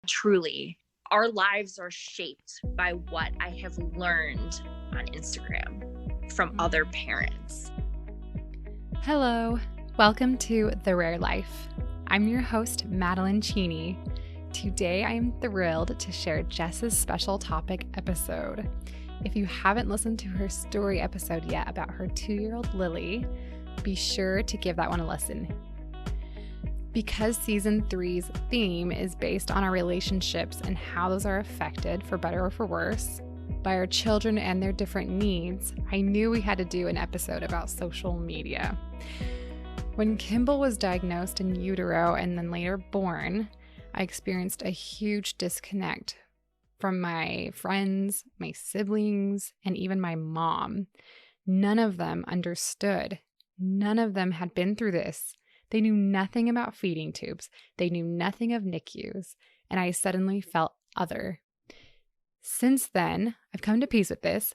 Truly, our lives are shaped by what I have learned on Instagram from other parents. Hello, welcome to The Rare Life. I'm your host, Madeline Cheney. Today, I am thrilled to share Jess's special topic episode. If you haven't listened to her story episode yet about her 2-year-old Lily, be sure to give that one a listen. Because season 3's theme is based on our relationships and how those are affected, for better or for worse, by our children and their different needs, I knew we had to do an episode about social media. When Kimball was diagnosed in utero and then later born, I experienced a huge disconnect from my friends, my siblings, and even my mom. None of them understood. None of them had been through this. They knew nothing about feeding tubes. They knew nothing of NICUs, and I suddenly felt other. Since then, I've come to peace with this,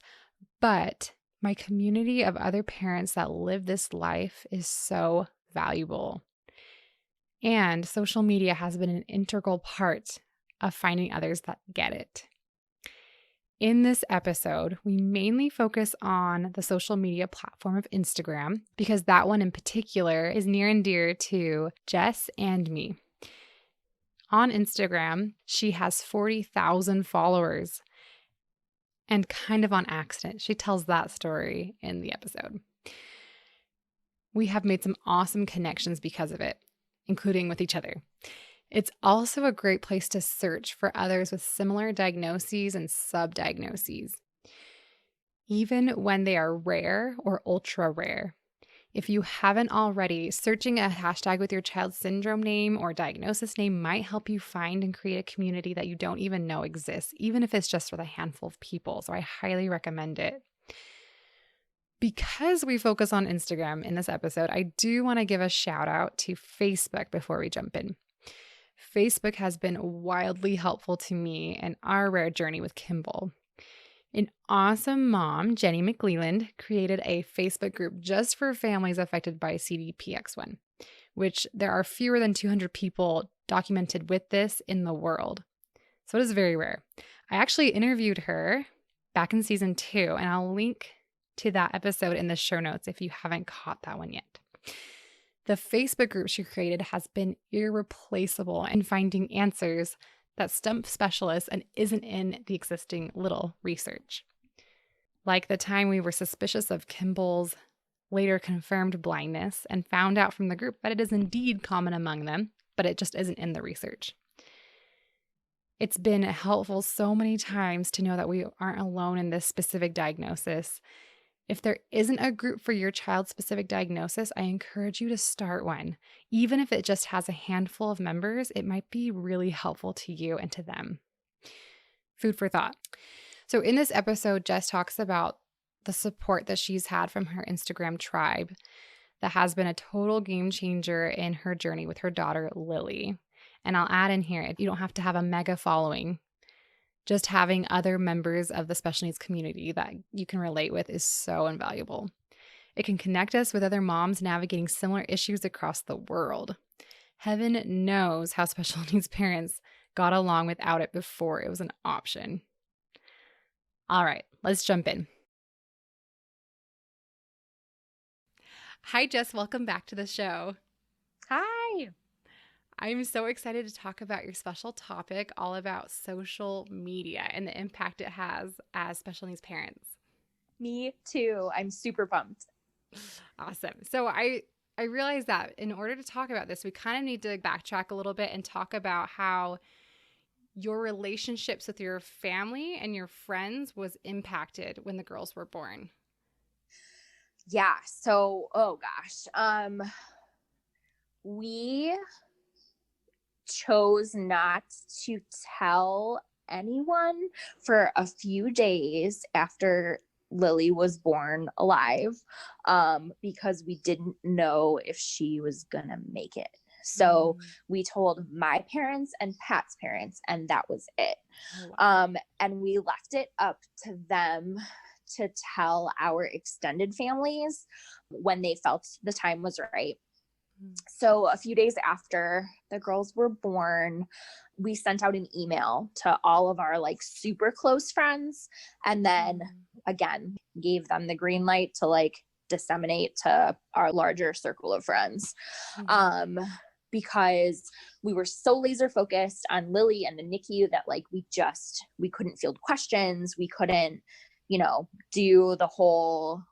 but my community of other parents that live this life is so valuable. And social media has been an integral part of finding others that get it. In this episode, we mainly focus on the social media platform of Instagram because that one in particular is near and dear to Jess and me. On Instagram, she has 40,000 followers, and kind of on accident, she tells that story in the episode. We have made some awesome connections because of it, including with each other. It's also a great place to search for others with similar diagnoses and subdiagnoses, even when they are rare or ultra rare. If you haven't already, searching a hashtag with your child's syndrome name or diagnosis name might help you find and create a community that you don't even know exists, even if it's just with a handful of people. So I highly recommend it. Because we focus on Instagram in this episode, I do want to give a shout out to Facebook before we jump in. Facebook has been wildly helpful to me in our rare journey with Kimball. An awesome mom, Jenny McLeland, created a Facebook group just for families affected by CDPX1, which there are fewer than 200 people documented with this in the world. So it is very rare. I actually interviewed her back in season 2, and I'll link to that episode in the show notes if you haven't caught that one yet. The Facebook group she created has been irreplaceable in finding answers that stump specialists and isn't in the existing little research. Like the time we were suspicious of Kimball's later confirmed blindness and found out from the group that it is indeed common among them, but it just isn't in the research. It's been helpful so many times to know that we aren't alone in this specific diagnosis. If there isn't a group for your child's specific diagnosis, I encourage you to start one. Even if it just has a handful of members, it might be really helpful to you and to them. Food for thought. So in this episode, Jess talks about the support that she's had from her Instagram tribe that has been a total game changer in her journey with her daughter, Lily. And I'll add in here, you don't have to have a mega following. Just having other members of the special needs community that you can relate with is so invaluable. It can connect us with other moms navigating similar issues across the world. Heaven knows how special needs parents got along without it before it was an option. All right, let's jump in. Hi, Jess. Welcome back to the show. Hi. I'm so excited to talk about your special topic, all about social media and the impact it has as special needs parents. Me too. I'm super pumped. Awesome. So I realized that in order to talk about this, we kind of need to backtrack a little bit and talk about how your relationships with your family and your friends was impacted when the girls were born. Yeah. So, oh gosh. We chose not to tell anyone for a few days after Lily was born alive, because we didn't know if she was gonna make it. So we told my parents and Pat's parents, and that was it. And we left it up to them to tell our extended families when they felt the time was right. So a few days after the girls were born, we sent out an email to all of our like super close friends, and then again gave them the green light to like disseminate to our larger circle of friends. Because we were so laser focused on Lily and the NICU that like we couldn't field questions. We couldn't, do the whole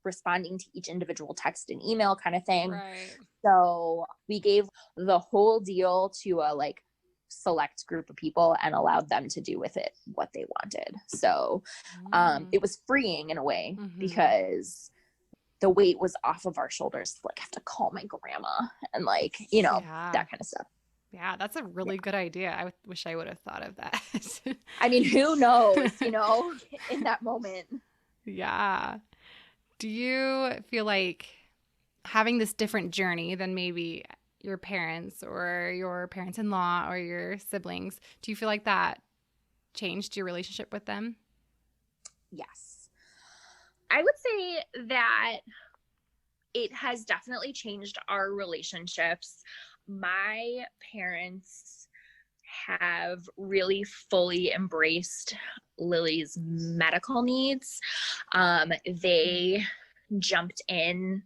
responding to each individual text and email kind of thing. Right. So we gave the whole deal to a like select group of people and allowed them to do with it what they wanted. So it was freeing in a way because the weight was off of our shoulders. Like, I have to call my grandma and like, that kind of stuff. Yeah, that's a really good idea. I wish I would have thought of that. I mean, who knows, in that moment. Yeah. Do you feel like having this different journey than maybe your parents or your parents-in-law or your siblings, do you feel like that changed your relationship with them? Yes. I would say that it has definitely changed our relationships. My parents have really fully embraced Lily's medical needs. They jumped in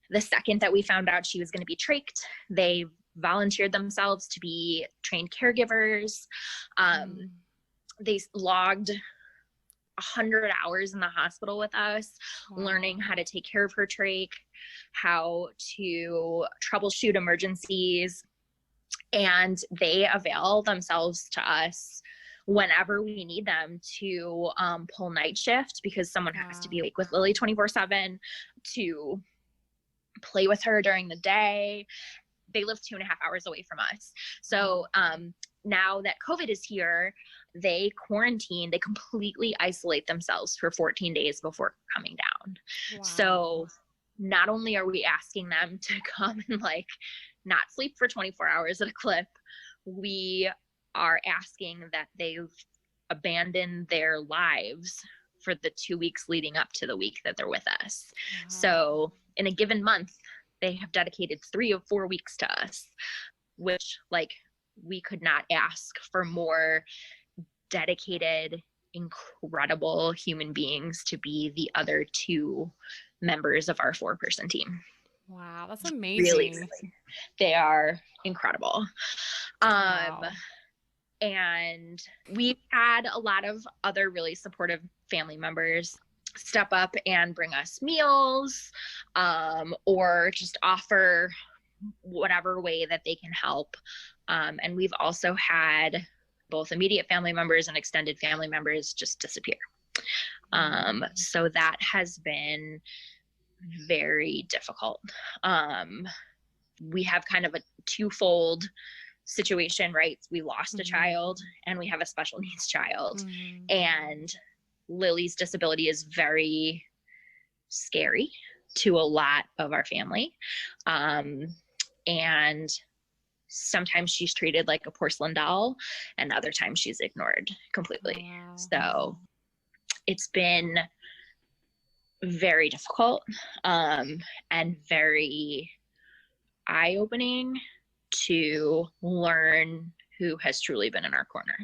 the second that we found out she was going to be trached. They volunteered themselves to be trained caregivers. They logged 100 hours in the hospital with us, learning how to take care of her trach, how to troubleshoot emergencies, and they avail themselves to us whenever we need them to pull night shift because someone has to be awake with Lily 24/7 to play with her during the day. They live 2.5 hours away from us. So now that COVID is here, they quarantine, they completely isolate themselves for 14 days before coming down. So not only are we asking them to come and like not sleep for 24 hours at a clip, we are asking that they've abandoned their lives for the 2 weeks leading up to the week that they're with us. So in a given month, they have dedicated 3 of 4 weeks to us, which like we could not ask for more dedicated, incredible human beings to be the other 2 members of our 4-person team. Wow, that's amazing. Really, they are incredible. And we've had a lot of other really supportive family members step up and bring us meals, or just offer whatever way that they can help. And we've also had both immediate family members and extended family members just disappear. So that has been very difficult. We have kind of a twofold situation, right? We lost a child and we have a special needs child. And Lily's disability is very scary to a lot of our family. And sometimes she's treated like a porcelain doll and other times she's ignored completely. So it's been very difficult, and very eye-opening to learn who has truly been in our corner.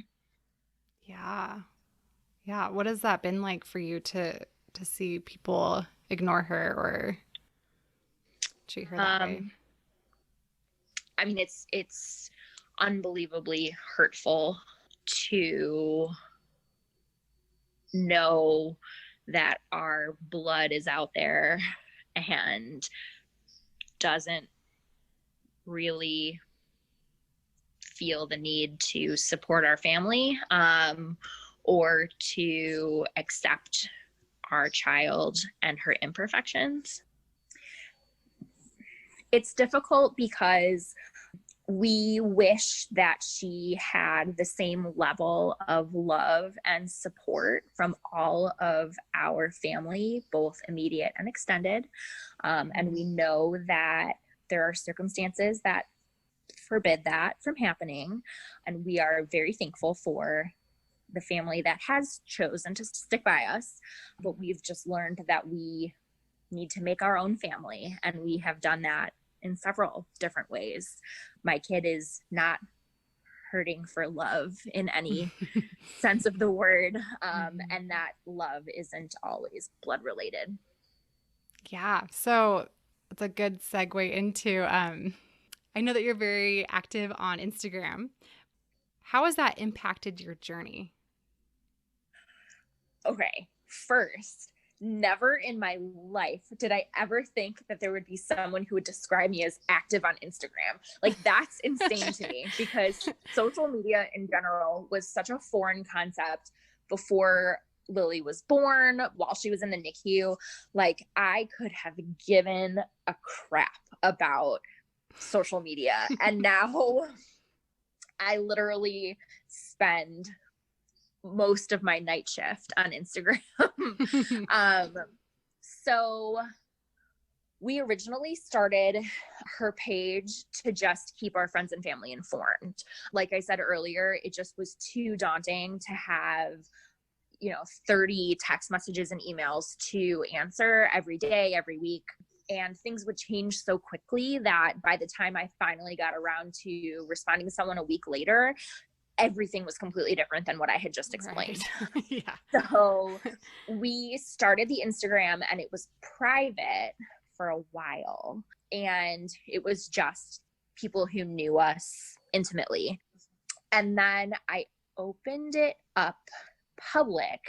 Yeah. What has that been like for you to see people ignore her or treat her that way? I mean, it's unbelievably hurtful to know that our blood is out there and doesn't really feel the need to support our family, or to accept our child and her imperfections. It's difficult because we wish that she had the same level of love and support from all of our family, both immediate and extended. And we know that there are circumstances that forbid that from happening. And we are very thankful for the family that has chosen to stick by us. But we've just learned that we need to make our own family. And we have done that in several different ways. My kid is not hurting for love in any sense of the word. And that love isn't always blood related. Yeah. So it's a good segue into I know that you're very active on Instagram. How has that impacted your journey? Okay, first, never in my life did I ever think that there would be someone who would describe me as active on Instagram. Like, that's insane to me because social media in general was such a foreign concept before Lily was born, while she was in the NICU. Like, I could have given a crap about social media. And now I literally spend most of my night shift on Instagram. um, so we originally started her page to just keep our friends and family informed. Like I said earlier, it just was too daunting to have 30 text messages and emails to answer every day, every week. And things would change so quickly that by the time I finally got around to responding to someone a week later, everything was completely different than what I had just explained. Right. Yeah. So we started the Instagram and it was private for a while. And it was just people who knew us intimately. And then I opened it up public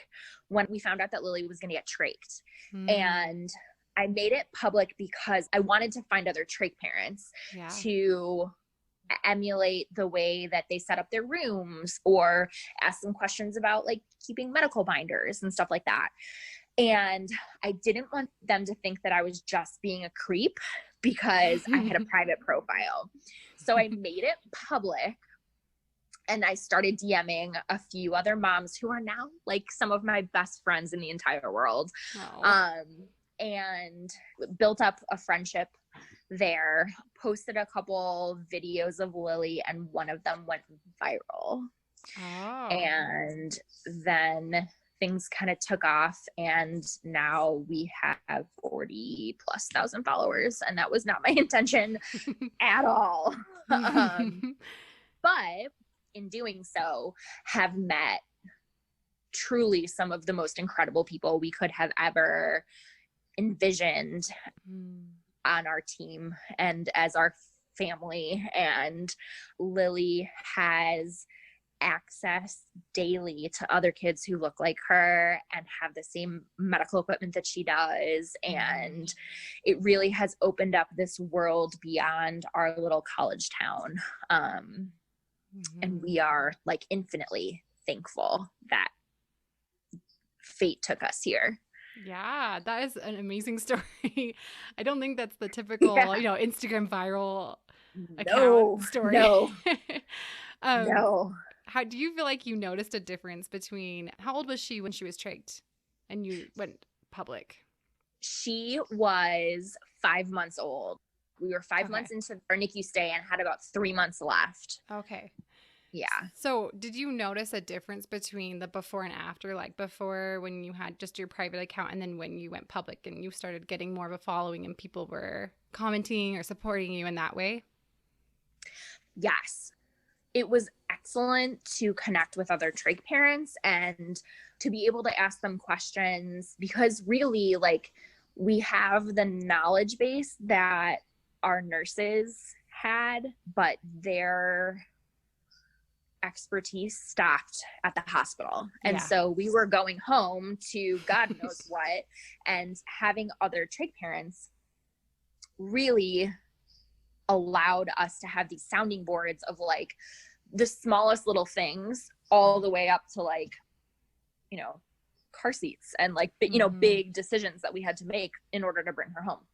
when we found out that Lily was going to get trached. And I made it public because I wanted to find other trach parents to emulate the way that they set up their rooms or ask them questions about like keeping medical binders and stuff like that. And I didn't want them to think that I was just being a creep because I had a private profile. So I made it public and I started DMing a few other moms who are now like some of my best friends in the entire world. And built up a friendship there, posted a couple videos of Lily, and one of them went viral. And then things kind of took off, and now we have 40 plus thousand followers, and that was not my intention at all. But in doing so, have met truly some of the most incredible people we could have ever envisioned on our team and as our family. And Lily has access daily to other kids who look like her and have the same medical equipment that she does. And it really has opened up this world beyond our little college town. And we are like infinitely thankful that fate took us here. Yeah, that is an amazing story. I don't think that's the typical, Instagram viral account story. No. How do you feel like you noticed a difference between how old was she when she was trached and you went public? She was 5 months old. We were 5 months into our NICU stay and had about 3 months left. Okay. Yeah. So did you notice a difference between the before and after, like before when you had just your private account and then when you went public and you started getting more of a following and people were commenting or supporting you in that way? Yes. It was excellent to connect with other trach parents and to be able to ask them questions because really like we have the knowledge base that our nurses had, but their expertise stopped at the hospital. And so we were going home to God knows what, and having other trach parents really allowed us to have these sounding boards of like the smallest little things all the way up to like, car seats and like, big decisions that we had to make in order to bring her home.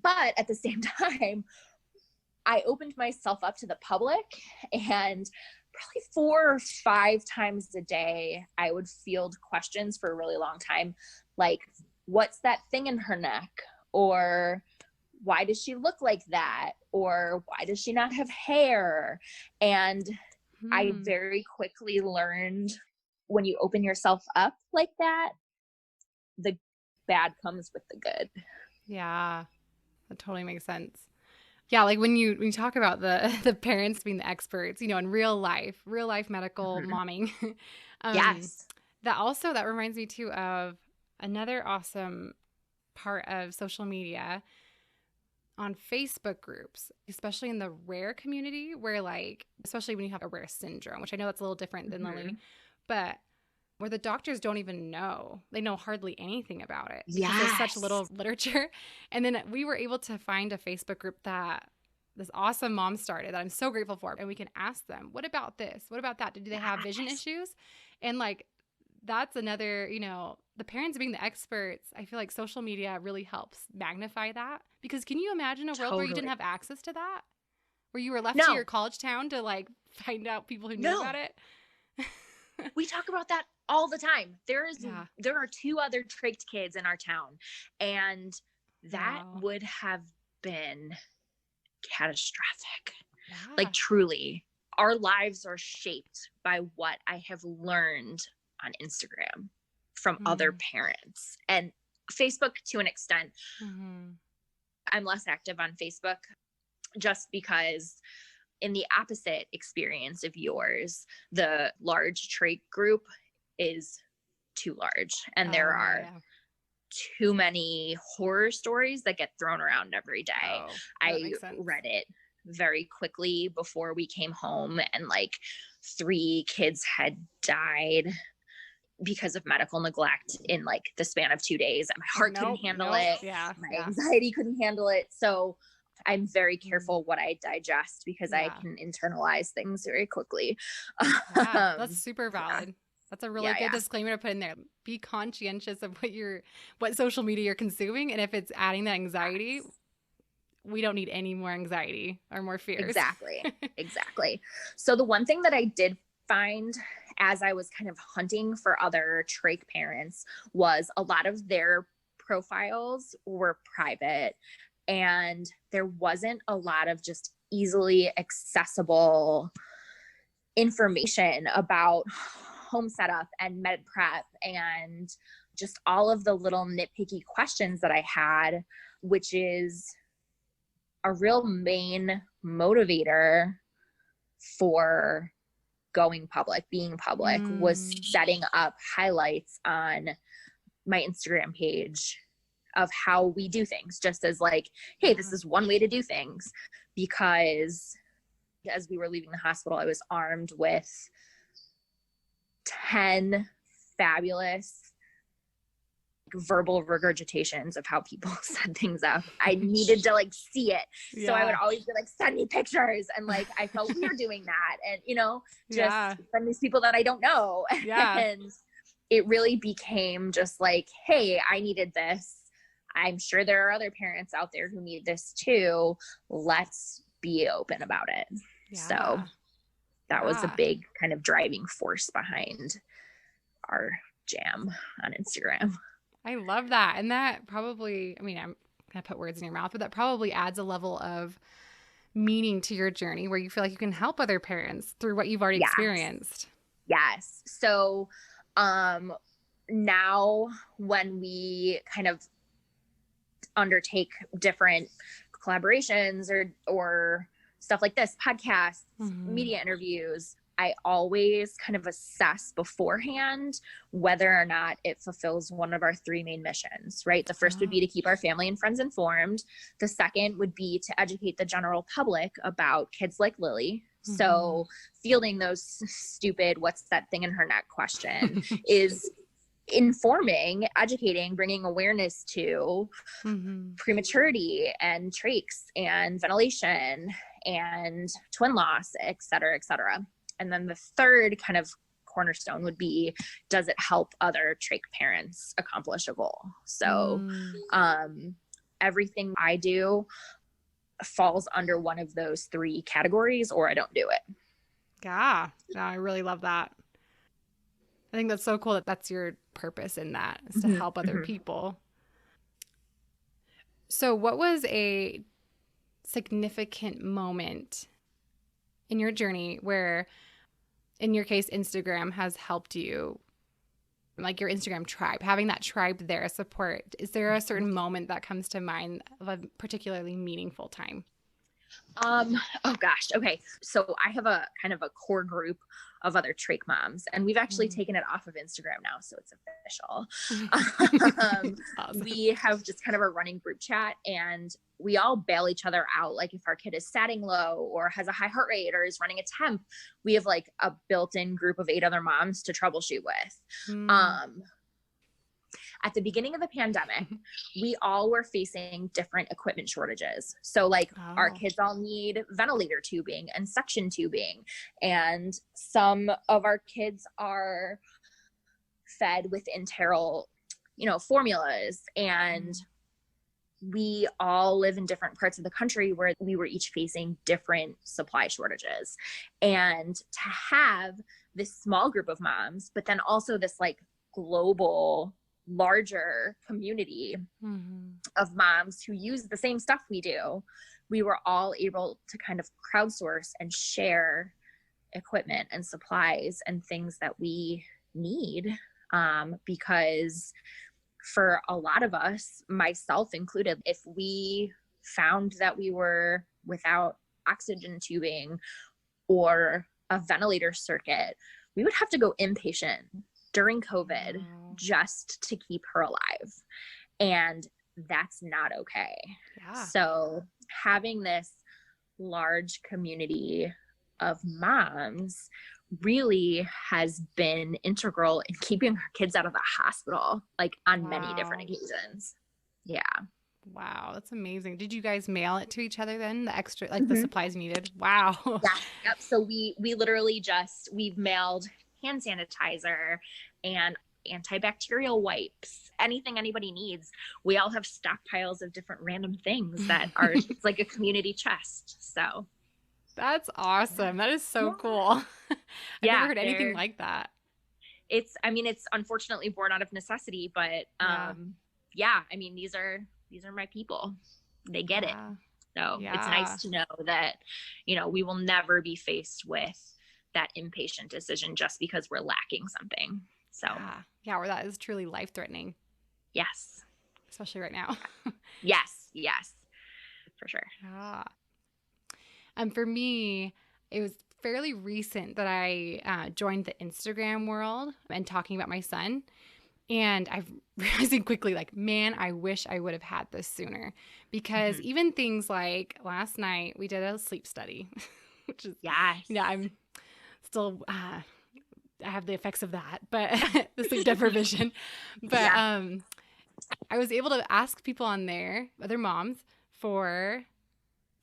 But at the same time, I opened myself up to the public, and probably 4 or 5 times a day, I would field questions for a really long time. Like, what's that thing in her neck? Or why does she look like that? Or why does she not have hair? And I very quickly learned when you open yourself up like that, the bad comes with the good. Yeah. That totally makes sense. Yeah, like when you talk about the the parents being the experts, in real life medical Mhm. momming. um, Yes. that reminds me too of another awesome part of social media on Facebook groups, especially in the rare community where like, especially when you have a rare syndrome, which I know that's a little different than Lily, Mhm. but where the doctors don't even know. They know hardly anything about it because there's such little Yes. literature. And then we were able to find a Facebook group that this awesome mom started that I'm so grateful for. And we can ask them, what about this? What about that? Do they have vision Yes. issues? And like, that's another, the parents being the experts. I feel like social media really helps magnify that because can you imagine a world where you didn't Totally. have access to that? Where you were left to your No, college town to like find out people who knew about no. it? We talk about that all the time. Yeah. There are two other traked kids in our town, and that Wow. would have been catastrophic. Yeah. Like truly, our lives are shaped by what I have learned on Instagram from other Mm. parents and Facebook to an extent. Mm-hmm. I'm less active on Facebook just because in the opposite experience of yours, the large trait group is too large and Oh, there yeah, are yeah. too many horror stories that get thrown around every day. Oh, that I makes sense. read it very quickly before we came home, and like 3 kids had died because of medical neglect in like the span of 2 days. And my heart couldn't Nope, handle nope. it. Yeah, My yeah. anxiety couldn't handle it. So I'm very Mm, careful what I digest because I yeah, can internalize things very quickly. yeah. That's super Yeah, valid. That's a really yeah, good yeah. disclaimer to put in there. Be conscientious of what social media you're consuming, and if it's adding that anxiety, Yes. we don't need any more anxiety or more fears. Exactly. Exactly. So the one thing that I did find as I was kind of hunting for other trach parents was a lot of their profiles were private and there wasn't a lot of just easily accessible information about home setup and med prep and just all of the little nitpicky questions that I had, which is a real main motivator for going public, being public, was Mm, setting up highlights on my Instagram page of how we do things, just as like, hey, this yeah. is one way to do things. Because as we were leaving the hospital, I was armed with 10 fabulous verbal regurgitations of how people set things up. I needed to like see it. So I would Yeah. always be like, send me pictures. And like, I felt weird doing that. And, just Yeah. from these people that I don't know. Yeah. And it really became just like, hey, I needed this. I'm sure there are other parents out there who need this too. Let's be open about it. So Yeah. that was a Yeah. big kind of driving force behind our jam on Instagram. I love that. And that probably, I mean, I'm going to put words in your mouth, but that probably adds a level of meaning to your journey where you feel like you can help other parents through what you've already Yes. experienced. Yes. So now when we kind of undertake different collaborations or stuff like this, podcasts, Mm-hmm. media interviews, I always kind of assess beforehand whether or not it fulfills one of our 3 main missions, right? The first would Oh. be to keep our family and friends informed. The second would be to educate the general public about kids like Lily. Mm-hmm. So fielding those stupid, what's that thing in her neck question is informing, educating, bringing awareness to Mm-hmm. prematurity and trachs and ventilation and twin loss, et cetera, et cetera. And then the third kind of cornerstone would be, does it help other trach parents accomplish a goal? So Mm. everything I do falls under one of those 3 categories or I don't do it. Yeah. Yeah. I really love that. I think that's so cool that that's your purpose in that is to Mm-hmm. help other Mm-hmm. people. So, what was a significant moment in your journey where, in your case, Instagram has helped you like your Instagram tribe, having that tribe there support. Is there a certain moment that comes to mind of a particularly meaningful time? Oh gosh. Okay. So I have a kind of a core group of other trach moms, and we've actually taken it off of Instagram now, so it's official. Awesome. We have just kind of a running group chat, and we all bail each other out. Like if our kid is statting low or has a high heart rate or is running a temp, we have like a built-in group of 8 other moms to troubleshoot with. At the beginning of the pandemic, we all were facing different equipment shortages. So like our kids all need ventilator tubing and suction tubing. And some of our kids are fed with enteral, formulas. And we all live in different parts of the country where we were each facing different supply shortages. And to have this small group of moms, but then also this like global larger community of moms who use the same stuff we do, we were all able to kind of crowdsource and share equipment and supplies and things that we need. Because for a lot of us, myself included, if we found that we were without oxygen tubing or a ventilator circuit, we would have to go inpatient during COVID just to keep her alive. And that's not okay. Yeah. So having this large community of moms really has been integral in keeping her kids out of the hospital, like on many different occasions. Yeah. Wow. That's amazing. Did you guys mail it to each other then? The extra, like the supplies needed? Wow. Yeah. Yep. So we literally we've mailed hand sanitizer and antibacterial wipes, anything anybody needs. We all have stockpiles of different random things that are, it's like a community chest. So that's awesome. That is so cool. I've never heard anything like that. It's unfortunately born out of necessity, but these are my people. They get it. So it's nice to know that, we will never be faced with that inpatient decision just because we're lacking something. So where that is truly life-threatening. Yes. Especially right now. Yes, for sure. For me, it was fairly recent that I joined the Instagram world and talking about my son. And I've realizing quickly, like, man, I wish I would have had this sooner. Because even things like last night, we did a sleep study, which is, I'm still, I have the effects of that, but the sleep deprivation. But I was able to ask people on there, other moms, for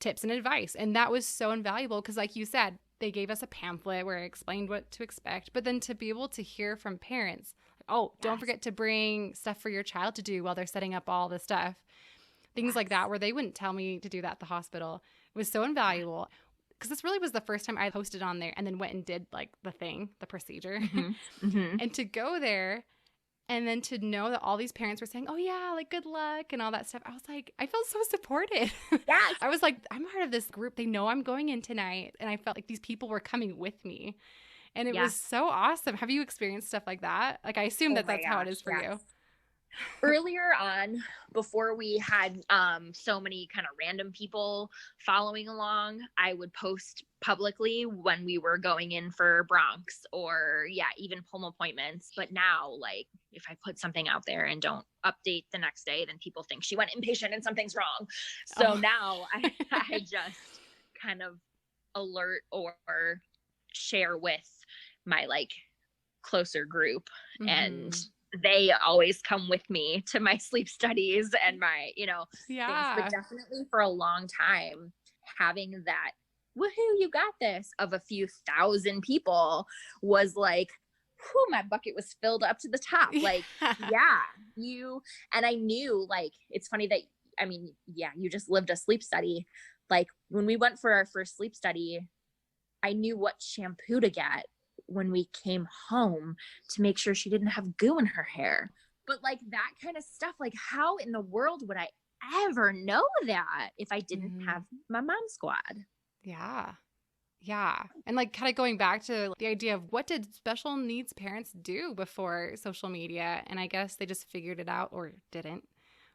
tips and advice. And that was so invaluable because, like you said, they gave us a pamphlet where it explained what to expect. But then to be able to hear from parents, don't forget to bring stuff for your child to do while they're setting up all the stuff. Things like that, where they wouldn't tell me to do that at the hospital. It was so invaluable. Because this really was the first time I posted on there and then went and did like the procedure. And to go there and then to know that all these parents were saying, oh yeah, like good luck and all that stuff. I was like, I felt so supported. Yes. I was like, I'm part of this group. They know I'm going in tonight. And I felt like these people were coming with me. And it was so awesome. Have you experienced stuff like that? Like, I assume that's how it is for you. Earlier on, before we had so many kind of random people following along, I would post publicly when we were going in for bronchs or even pulm appointments. But now, like, if I put something out there and don't update the next day, then people think she went inpatient and something's wrong. So now I just kind of alert or share with my like closer group, and they always come with me to my sleep studies and my, things. But definitely for a long time, having that woohoo, you got this of a few thousand people was like, whew, my bucket was filled up to the top. Like, and I knew, like, it's funny that, you just lived a sleep study. Like when we went for our first sleep study, I knew what shampoo to get when we came home to make sure she didn't have goo in her hair. But like that kind of stuff, like how in the world would I ever know that if I didn't have my mom squad? Yeah. Yeah. And like kind of going back to the idea of what did special needs parents do before social media? And I guess they just figured it out or didn't.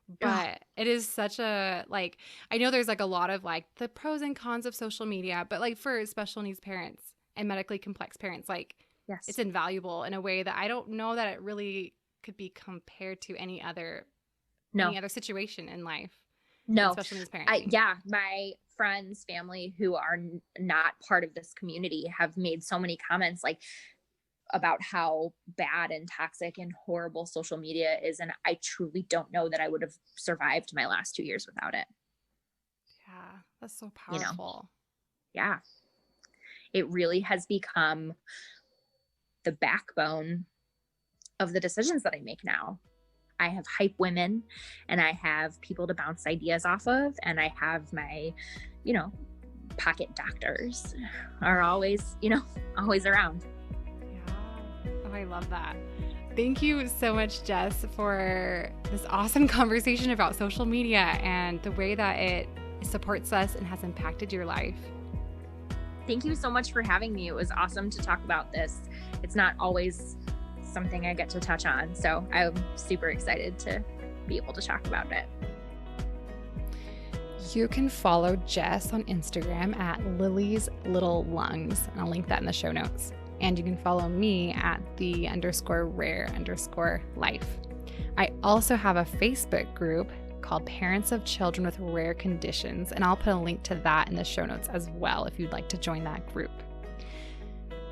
Ugh, But it is such a like I know there's like a lot of like the pros and cons of social media, but like for special needs parents and medically complex parents, like yes. it's invaluable in a way that I don't know that it really could be compared to No. any other situation in life than No. special needs parenting. Yeah, my friends, family who are not part of this community have made so many comments like about how bad and toxic and horrible social media is, and I truly don't know that I would have survived my last 2 years without it. Yeah, that's so You know. powerful. Yeah. It really has become the backbone of the decisions that I make now. I have hype women and I have people to bounce ideas off of, and I have my, you know, pocket doctors are always, always around. Yeah. Oh, I love that. Thank you so much, Jess, for this awesome conversation about social media and the way that it supports us and has impacted your life. Thank you so much for having me. It was awesome to talk about this. It's not always something I get to touch on, so I'm super excited to be able to talk about it. You can follow Jess on Instagram at Lily's Little Lungs, and I'll link that in the show notes. And you can follow me at the_rare_life. I also have a Facebook group called Parents of Children with Rare Conditions, and I'll put a link to that in the show notes as well if you'd like to join that group.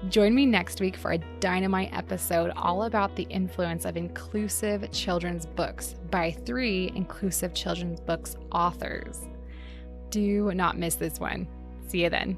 Join me next week for a dynamite episode all about the influence of inclusive children's books by 3 inclusive children's books authors. Do not miss this one. See you then.